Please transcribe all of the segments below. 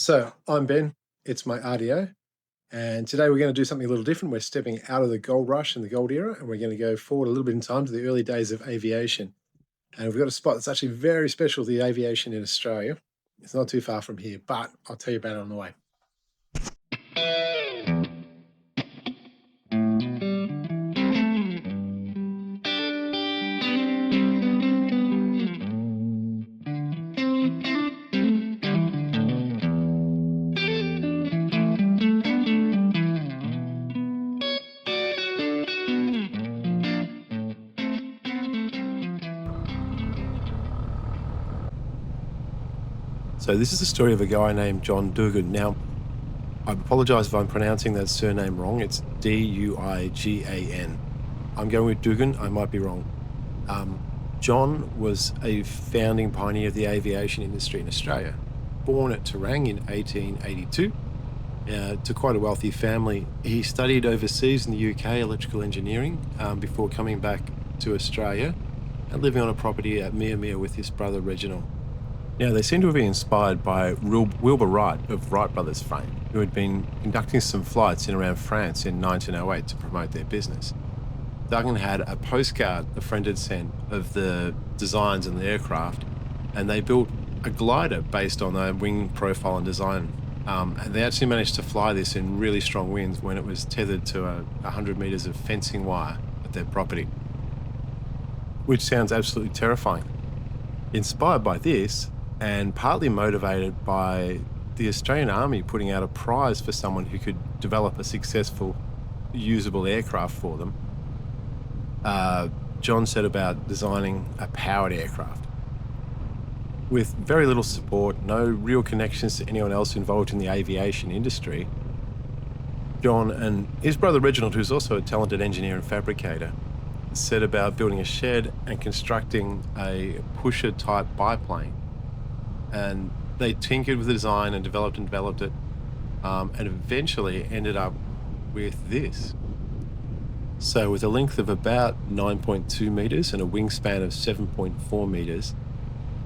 So I'm Ben, it's my RDO, and today we're going to do something a little different. We're stepping out of the gold rush and the gold era, and we're going to go forward a little bit in time to the early days of aviation. And we've got a spot that's actually very special to the aviation in Australia. It's not too far from here, but I'll tell you about it on the way. So this is the story of a guy named John Duigan. Now, I apologise if I'm pronouncing that surname wrong. It's Duigan. I'm going with Dugan. I might be wrong. John was a founding pioneer of the aviation industry in Australia. Born at Terang in 1882 to quite a wealthy family. He studied overseas in the UK, electrical engineering, before coming back to Australia and living on a property at Mia with his brother Reginald. Now, they seem to have been inspired by Wilbur Wright of Wright Brothers fame, who had been conducting some flights in around France in 1908 to promote their business. Duigan had a postcard a friend had sent of the designs and the aircraft, and they built a glider based on their wing profile and design. And they actually managed to fly this in really strong winds when it was tethered to 100 metres of fencing wire at their property, which sounds absolutely terrifying. Inspired by this, and partly motivated by the Australian Army putting out a prize for someone who could develop a successful, usable aircraft for them, John set about designing a powered aircraft. With very little support, no real connections to anyone else involved in the aviation industry, John and his brother Reginald, who's also a talented engineer and fabricator, set about building a shed and constructing a pusher-type biplane. And they tinkered with the design and developed it, and eventually ended up with this. So with a length of about 9.2 metres and a wingspan of 7.4 metres,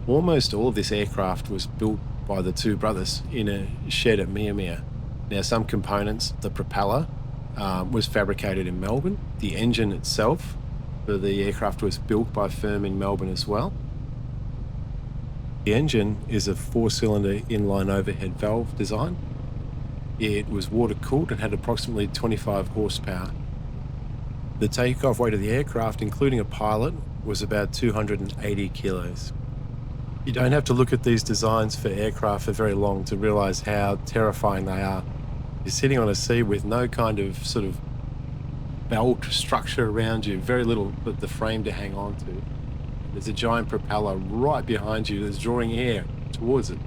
almost all of this aircraft was built by the two brothers in a shed at Mia. Now, some components, the propeller, was fabricated in Melbourne. The engine itself for the aircraft was built by a firm in Melbourne as well. The engine is a 4-cylinder inline overhead valve design. It was water-cooled and had approximately 25 horsepower. The takeoff weight of the aircraft, including a pilot, was about 280 kilos. You don't have to look at these designs for aircraft for very long to realise how terrifying they are. You're sitting on a seat with no kind of sort of belt structure around you, very little but the frame to hang on to. There's a giant propeller right behind you that's drawing air towards it.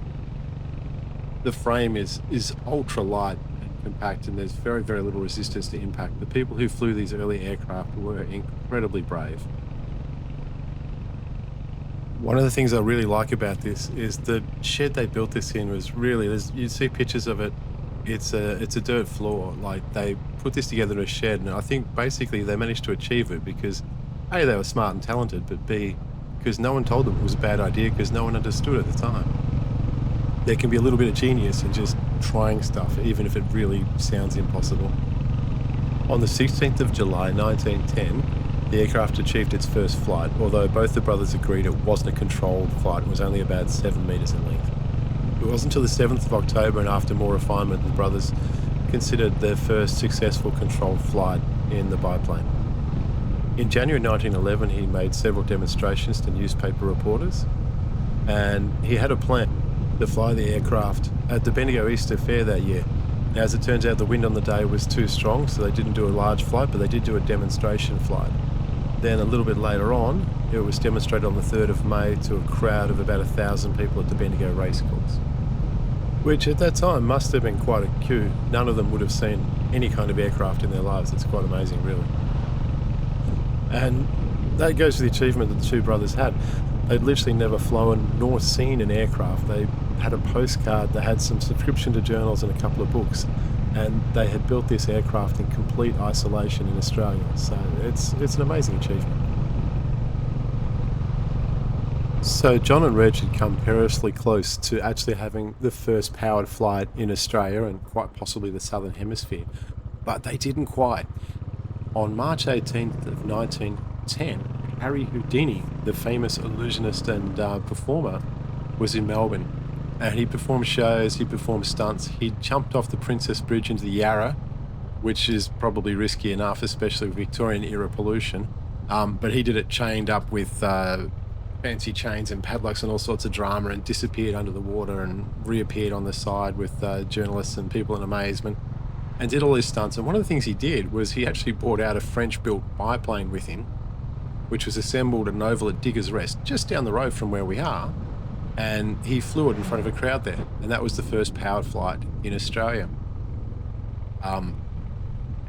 The frame is ultra light and compact, and there's very, very little resistance to impact. The people who flew these early aircraft were incredibly brave. One of the things I really like about this is the shed they built this in was really, you see pictures of it, it's a dirt floor. Like, they put this together in a shed, and I think basically they managed to achieve it because A, they were smart and talented, but B, because no one told them it was a bad idea because no one understood at the time. There can be a little bit of genius in just trying stuff, even if it really sounds impossible. On the 16th of July 1910, the aircraft achieved its first flight, although both the brothers agreed it wasn't a controlled flight. It was only about 7 metres in length. It wasn't until the 7th of October, and after more refinement, the brothers considered their first successful controlled flight in the biplane. In January 1911, he made several demonstrations to newspaper reporters, and he had a plan to fly the aircraft at the Bendigo Easter Fair that year. Now, as it turns out, the wind on the day was too strong, so they didn't do a large flight, but they did do a demonstration flight. Then a little bit later on, it was demonstrated on the 3rd of May to a crowd of about 1,000 people at the Bendigo Racecourse, which at that time must have been quite a queue. None of them would have seen any kind of aircraft in their lives. It's quite amazing, really. And that goes to the achievement that the two brothers had. They'd literally never flown nor seen an aircraft. They had a postcard, they had some subscription to journals and a couple of books, and they had built this aircraft in complete isolation in Australia. So it's an amazing achievement. So John and Reg had come perilously close to actually having the first powered flight in Australia and quite possibly the Southern Hemisphere, but they didn't quite. On March 18th of 1910, Harry Houdini, the famous illusionist and performer, was in Melbourne. And he performed shows, he performed stunts. He jumped off the Princess Bridge into the Yarra, which is probably risky enough, especially with Victorian era pollution. But he did it chained up with fancy chains and padlocks and all sorts of drama, and disappeared under the water and reappeared on the side with journalists and people in amazement, and did all his stunts. And one of the things he did was he actually brought out a French-built biplane with him, which was assembled at an oval at Diggers Rest, just down the road from where we are, and he flew it in front of a crowd there, and that was the first powered flight in Australia.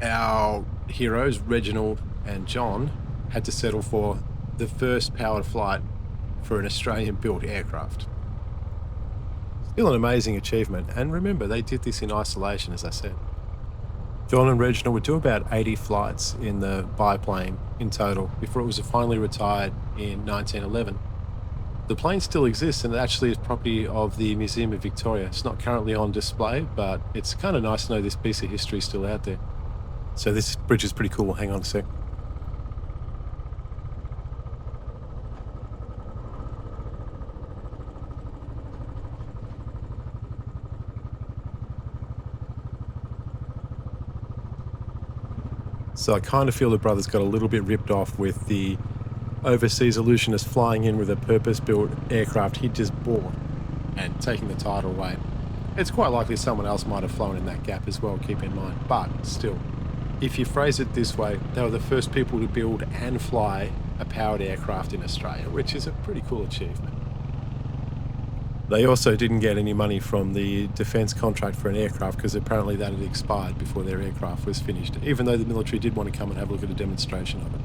Our heroes, Reginald and John, had to settle for the first powered flight for an Australian-built aircraft. Still an amazing achievement, and remember, they did this in isolation, as I said. John and Reginald would do about 80 flights in the biplane in total before it was finally retired in 1911. The plane still exists, and it actually is property of the Museum of Victoria. It's not currently on display, but it's kind of nice to know this piece of history is still out there. So this bridge is pretty cool. Hang on a sec. So I kind of feel the brothers got a little bit ripped off with the overseas illusionist flying in with a purpose-built aircraft he'd just bought and taking the title away. It's quite likely someone else might have flown in that gap as well, keep in mind. But still, if you phrase it this way, they were the first people to build and fly a powered aircraft in Australia, which is a pretty cool achievement. They also didn't get any money from the defence contract for an aircraft because apparently that had expired before their aircraft was finished, even though the military did want to come and have a look at a demonstration of it.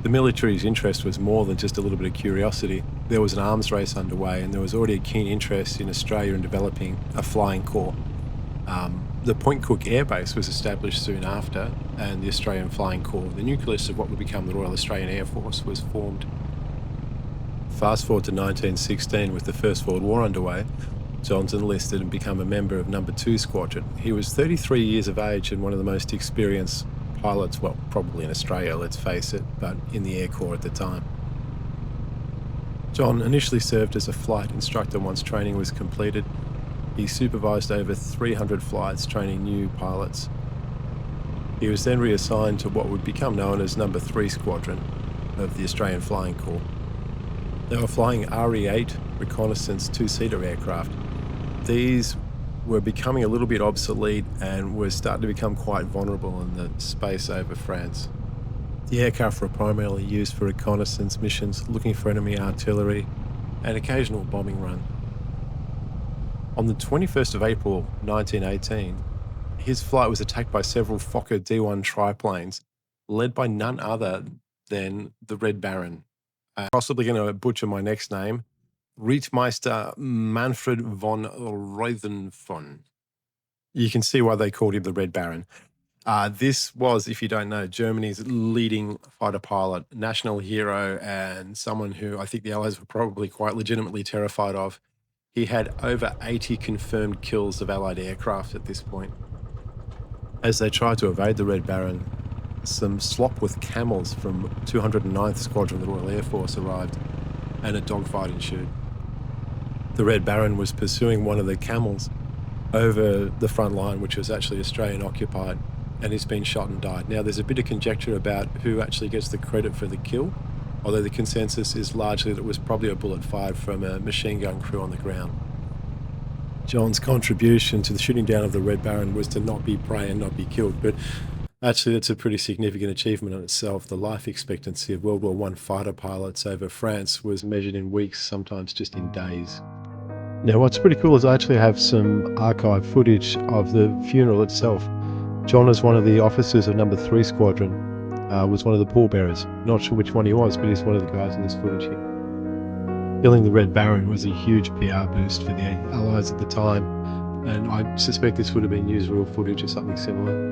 The military's interest was more than just a little bit of curiosity. There was an arms race underway, and there was already a keen interest in Australia in developing a flying corps. The Point Cook Air Base was established soon after, and the Australian Flying Corps, the nucleus of what would become the Royal Australian Air Force, was formed. Fast forward to 1916 with the First World War underway. John's enlisted and become a member of No3 Squadron. He was 33 years of age and one of the most experienced pilots, well, probably in Australia, let's face it, but in the Air Corps at the time. John initially served as a flight instructor once training was completed. He supervised over 300 flights training new pilots. He was then reassigned to what would become known as No3 Squadron of the Australian Flying Corps. They were flying RE-8 reconnaissance two-seater aircraft. These were becoming a little bit obsolete and were starting to become quite vulnerable in the space over France. The aircraft were primarily used for reconnaissance missions, looking for enemy artillery, and occasional bombing runs. On the 21st of April 1918, his flight was attacked by several Fokker D-1 triplanes, led by none other than the Red Barron. I'm possibly going to butcher my next name, Rittmeister Manfred von Reuvenfon. You can see why they called him the Red Baron. This was, if you don't know, Germany's leading fighter pilot, national hero, and someone who I think the Allies were probably quite legitimately terrified of. He had over 80 confirmed kills of Allied aircraft at this point. As they tried to evade the Red Baron, some slop with camels from 209th Squadron of the Royal Air Force arrived, and a dogfight ensued. The Red Baron was pursuing one of the camels over the front line, which was actually Australian occupied, and he's been shot and died. Now, there's a bit of conjecture about who actually gets the credit for the kill, although the consensus is largely that it was probably a bullet fired from a machine gun crew on the ground. John's contribution to the shooting down of the Red Baron was to not be prey and not be killed, but actually that's a pretty significant achievement in itself. The life expectancy of World War I fighter pilots over France was measured in weeks, sometimes just in days. Now, what's pretty cool is I actually have some archive footage of the funeral itself. John, as one of the officers of No3 Squadron, was one of the pallbearers. Not sure which one he was, but he's one of the guys in this footage here. Killing the Red Baron was a huge PR boost for the Allies at the time, and I suspect this would have been newsreel footage or something similar.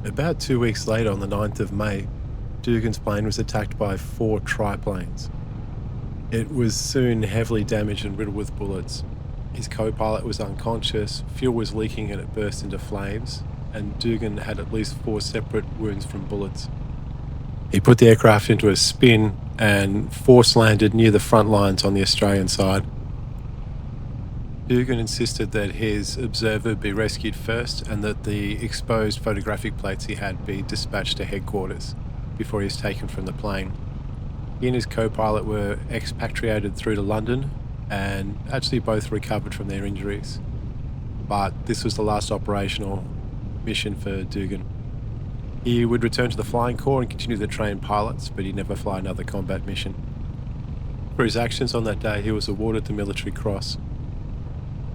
About 2 weeks later, on the 9th of May, Duigan's plane was attacked by 4 triplanes. It was soon heavily damaged and riddled with bullets. His co-pilot was unconscious, fuel was leaking and it burst into flames, and Duigan had at least 4 separate wounds from bullets. He put the aircraft into a spin and force landed near the front lines on the Australian side. Duigan insisted that his observer be rescued first and that the exposed photographic plates he had be dispatched to headquarters before he was taken from the plane. He and his co-pilot were expatriated through to London and actually both recovered from their injuries. But this was the last operational mission for Duigan. He would return to the flying corps and continue to train pilots, but he'd never fly another combat mission. For his actions on that day, he was awarded the Military Cross.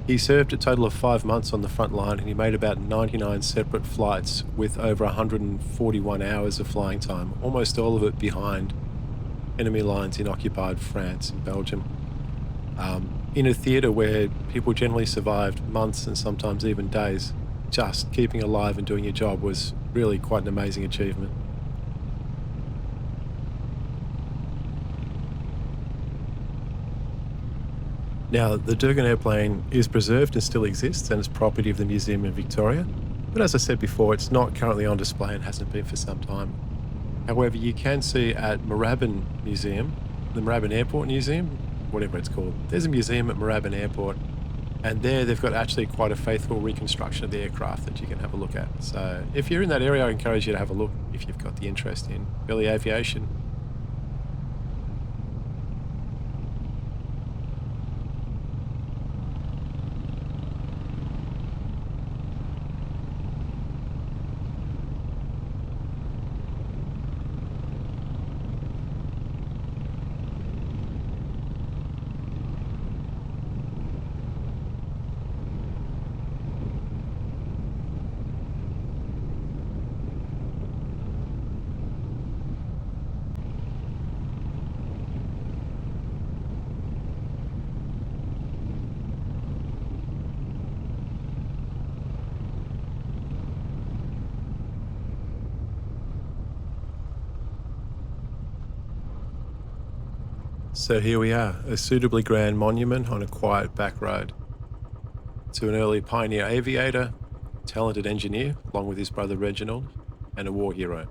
He served a total of 5 months on the front line and he made about 99 separate flights with over 141 hours of flying time, almost all of it behind enemy lines in occupied France and Belgium. In a theatre where people generally survived months and sometimes even days, just keeping alive and doing your job was really quite an amazing achievement. Now, the Duigan airplane is preserved and still exists and is property of the museum in Victoria, but as I said before, it's not currently on display and hasn't been for some time. However, you can see at Moorabbin Museum, the Moorabbin Airport Museum, whatever it's called, there's a museum at Moorabbin Airport, and there they've got actually quite a faithful reconstruction of the aircraft that you can have a look at. So if you're in that area, I encourage you to have a look if you've got the interest in early aviation. So here we are, a suitably grand monument on a quiet back road to an early pioneer aviator, talented engineer, along with his brother Reginald, and a war hero,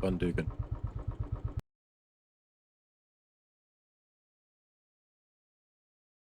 John Duigan.